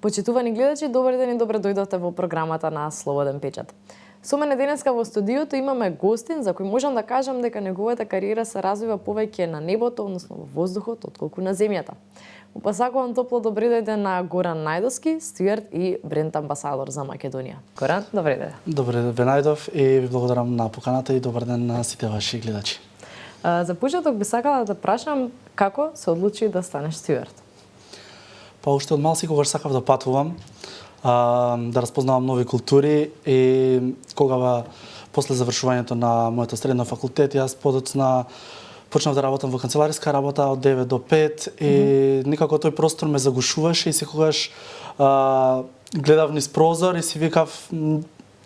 Почитувани гледачи, добар ден и добре дојдовте во програмата на Слободен печат. Со мене денеска во студиото имаме гостин за кој можам да кажам дека неговата кариера се развива повеќе на небото, односно во воздухот, отколку на земјата. Му посакувам топло добре дојде на Горан Најдовски, стюард и бренд амбасадор за Македонија. Горан, добре дојде. Добре ве најдов и ви благодарам на поканата и добар ден на сите ваши гледачи. За почеток би сакала да те прашам како се одлучи да станеш стюард? Па уште од мал секогаш сакав да патувам, да разпознавам нови култури и после завршувањето на моето средно факултет, јас подоцна почнав да работам во канцелариска работа од 9 до 5 и некако тој простор ме загушуваше и секогаш гледав низ прозор и си викав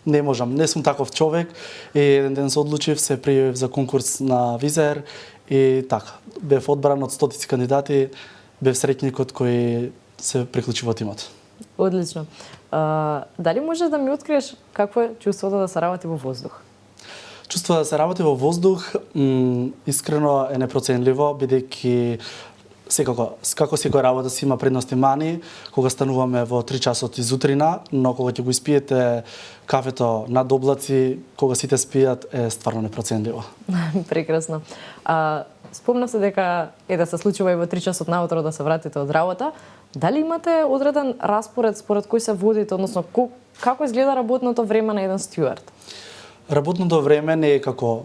не можам, не сум таков човек и еден ден се одлучив, се пријавив за конкурс на Визер и така, бев одбран од стотици кандидати, бев среќникот кој се приклучи во тимот. Одлично. Дали можеш да ми откриеш какво е чувството да се работи во воздух? Чувството да се работи во воздух искрено е непроценливо, бидејќи како секоја работа си има предности и мани, кога стануваме во 3 часот изутрина, но кога ќе го испиете кафето над облаци, кога сите спијат, е стварно непроценливо. Прекрасно. Спомнав се дека да се случува и во 3 часот наутро да се вратите од работа. Дали имате одреден распоред според кој се водите, односно како изгледа работното време на еден стюард? Работното време не е како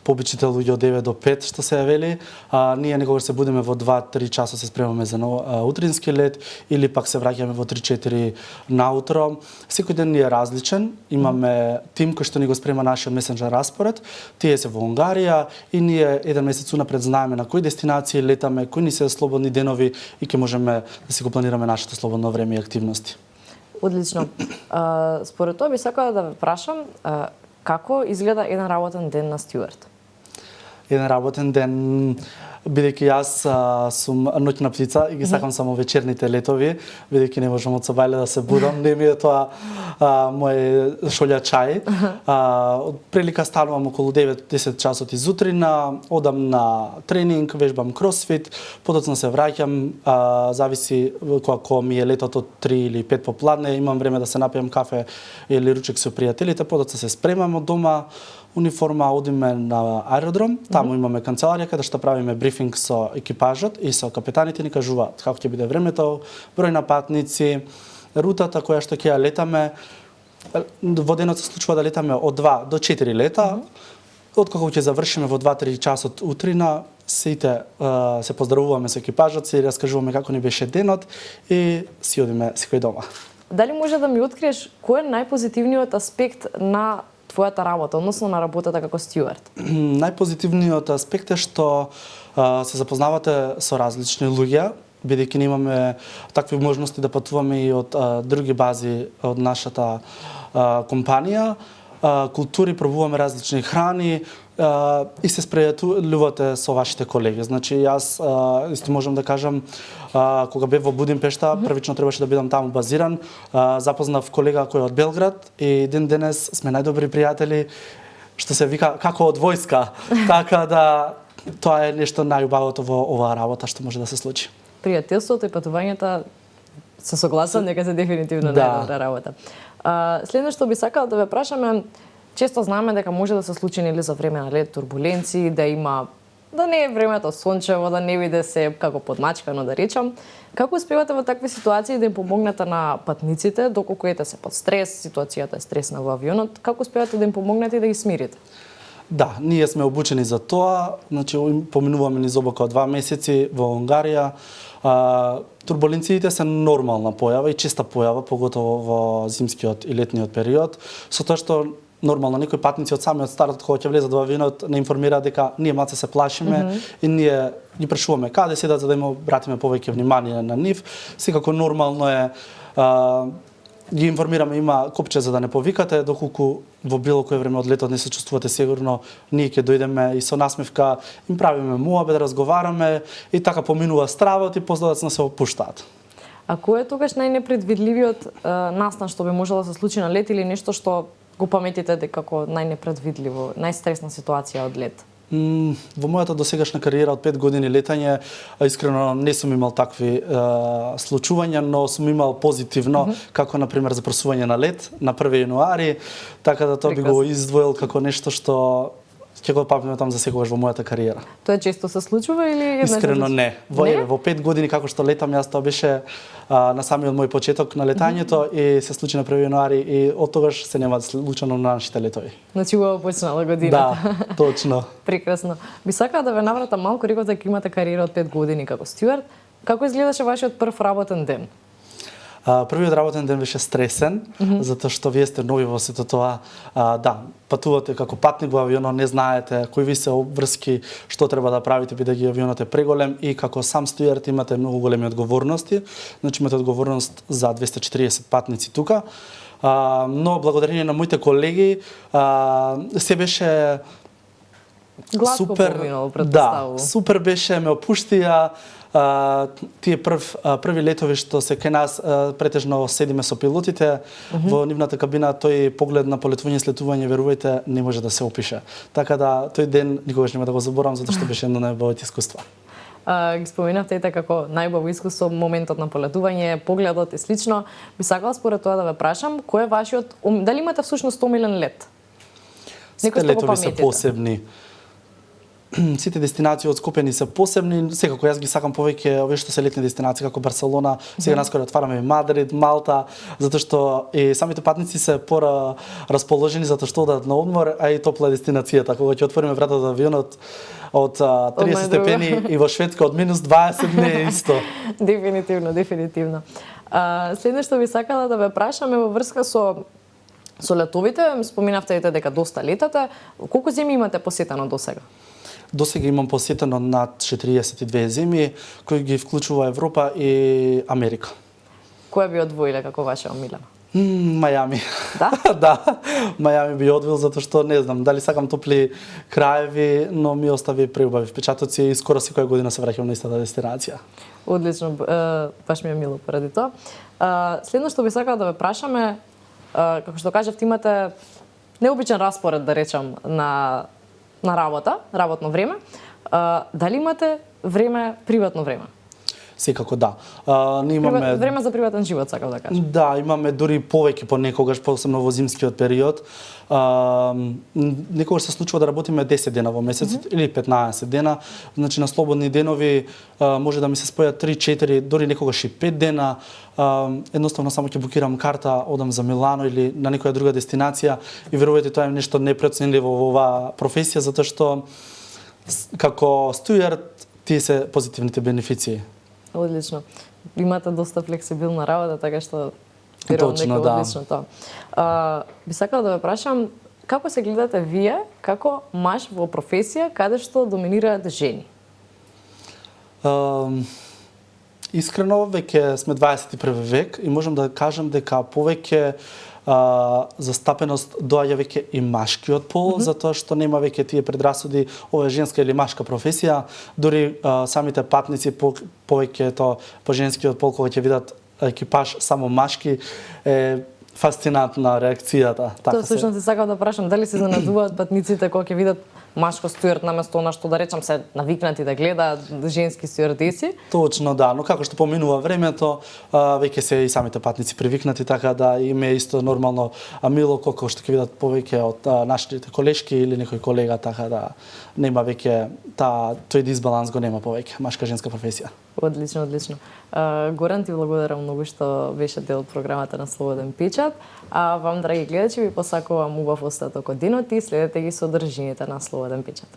пообичните луѓе од 9 до 5 што се вели. Ние некогаш се будиме во 2-3 часа се спремаме за утрински лет или пак се враќаме во 3-4 наутро. Секој ден ни е различен. Имаме тим кој што ни го спрема нашиот месенџер распоред. Тие се во Унгарија и ние еден месец унапред знаеме на кои дестинации летаме, кои ни се слободни денови и ќе можеме да си го планираме нашето слободно време и активности. Одлично. Според тоа би сакала да ве прашам како изгледа еден работен ден на стюард? Еден работен ден, бидејќи јас сум ноќна птица и ги сакам само вечерните летови, бидејќи не можам од собајле да се будам, не ми е тоа мој шолја чај. Од прилика станувам околу 9-10 часот изутрина, одам на тренинг, вежбам кросфит, подоцна се враќам, зависи кога ми е летото 3 или 5 попладне, имам време да се напијам кафе или ручек со пријателите, подоцна се спремам од дома, униформа, одиме на аеродром, таму имаме канцеларија каде што правиме брифинг со екипажот и со капетаните, ни кажуваат како ќе биде времето, број на патници, рутата која што ќе ја летаме. Во денот се случува да летаме од 2 до 4 лета. Откако ќе завршиме во 2-3 часот утрина, сите се поздравуваме со екипажот, се раскажуваме како ни беше денот и си одиме секој дома. Дали може да ми откриеш кој е најпозитивниот аспект на твојата работа, односно на работата како стюард? Најпозитивниот аспект е што се запознавате со различни луѓе, бидејќи немаме такви можности да патуваме и од други бази од нашата компанија. Култури, пробуваме различни храни и се спријателувате со вашите колеги. Значи, јас исто можам да кажам, кога бев во Будимпешта, првично требаше да бидам таму базиран, запознав колега кој е од Белград и ден денес сме најдобри пријатели, што се вика како од војска. Така да тоа е нешто најубавото во оваа работа што може да се случи. Пријателството и патувањата се согласувам дека се дефинитивно најдобра работа. Следно што би сакала да ве прашаме, често знаеме дека може да се случи нели за време на лет турбуленции, да не е времето сончево, да не биде се како подмачкано да речам. Како успевате во такви ситуации да им помогнете на патниците доколку ете се под стрес, ситуацијата е стресна во авионот, како успевате да им помогнете и да ги смирите? Да, ние сме обучени за тоа, значи поминуваме низ обока од 2 месеци во Унгарија. Турбуленциите се нормална појава и честа појава, поготово во зимскиот и летниот период, со тоа што нормално некои патници од самиот старт кога ќе влезат во авионот не информираат дека ние малце се плашиме и ние ги прашуваме каде седат за да им обратиме повеќе внимание на нив. Секако нормално е ги информираме, има копче за да не повикате, доколку во било кој време од летот не се чувствувате сигурно, ние ќе дојдеме и со насмевка им правиме муабет, разговараме и така поминува стравот и последоцна се опуштаат. А кој е тогаш најнепредвидливиот настан што би можело да се случи на лет или нешто што го паметите дека како најнепредвидливо, најстресна ситуација од лет? Во мојата досегашна кариера од 5 години летање, искрено не сум имал такви случувања, но сум имал позитивно, како на пример запросување на лет на 1 јануари, така да тоа би го издвоил како нешто што ќе го памтам за секогаш во мојата кариера. Тоа често се случува или еднаш? Искрено не. Во 5 години како што летам јас, тоа беше на самиот мој почеток на летањето и се случи на 1 јануари и од тогаш се нема случано на нашите летови. Значи убаво почнала годината. Да, точно. Прекрасно. Би сакала да ве навратам малку, реков дека имате кариера од 5 години како стюард. Како изгледаше вашиот прв работен ден? Првиот работен ден беше стресен, затоа што вие сте нови во сето тоа. Да, патувате како патник во авионот, не знаете кои ви се обврски, што треба да правите бидејќи авионот е преголем и како сам стюард имате многу големи одговорности. Значи имате одговорност за 240 патници тука. Но благодарение на моите колеги се беше Гладко супер. поминало, претпоставувам. Да, супер беше, ме опуштија. Тие први летови што се кај нас претежно седиме со пилотите во нивната кабина, тој поглед на полетување и слетување, верувајте, не може да се опише. Така да тој ден никогаш нема да го заборавам затоа што беше едно од најубавите искуства. Ги споменавте и како најубаво искуство моментот на полетување, погледот и слично. Би сакала според тоа да ве прашам, кој е вашиот дали имате всушност омилен лет? Сите летови се посебни. Сите дестинации од Скопје ни се посебни. Секако јас ги сакам повеќе овие што се летни дестинации како Барселона, сега наскоро отвараме Мадрид, Малта, затоа што и самите патници се пора расположени затоа што одат на одмор, а и топла дестинацијата. Кога ќе отвориме вратата од авионот од 30 степени и во Шведска од -20 не е исто. Дефинитивно. Следно што би сакала да ве прашаме во врска со летовите, споминавте дека доста летате. Колку земји имате посетено досега? Досега имам посетено над 42 земји, кои ги вклучува Европа и Америка. Која би одвоиле како ваша омилена? Мајами. Да? Да, Мајами би одвоил затоа што не знам дали сакам топли краеви, но ми остави преубави впечатоци и скоро секоја година се враќам на истата дестинација. Одлично, баш ми е мило поради тоа. Следно што би сакала да ве прашаме, како што кажавте, имате необичен распоред, да речам, на работно време. Дали имате приватно време? Секако да. Не имаме време за приватен живот, сакам да кажам. Да, имаме дури повеќе понекогаш, посебно во зимскиот период. Некогаш се случува да работиме 10 дена во месецот или 15 дена. Значи на слободни денови може да ми се спојат 3-4, дури некогаш и 5 дена. Едноставно само ќе букирам карта, одам за Милано или на некоја друга дестинација и верувајте тоа е нешто непроценливо во оваа професија затоа што како стюард тие се позитивните бенефиции. Одлично. Имате доста флексибилна работа, така што точно, да. Одлично тоа. Би сакала да ве прашам, како се гледате вие како маж во професија каде што доминираат жени? Искрено, веќе сме 21 век и можам да кажам дека повеќе застапеност доаѓа веќе и машкиот пол, затоа што нема веќе тие предрасуди ова е женска или машка професија. Дури самите патници повеќе тоа по женскиот пол кога ќе видат екипаж само машки е фасцинантна реакцијата. Тоа всушност се сакам да прашам, дали се изненадуваат патниците кога ќе видат машко стюард наместо она што да речам се навикнати да гледаат женски стюардеси? Точно да, но како што поминува времето, веќе се и самите патници привикнати, така да им е исто нормално мило колку што ќе видат повеќе од нашите колешки или некој колега, така да нема веќе тој дисбаланс го нема повеќе машка женска професија. Одлично. Горан, ти благодарам многу што беше дел од програмата на Слободен печат. А вам, драги гледачи, ви посакувам убав остаток од денот и следете ги содржините на Слободен печат.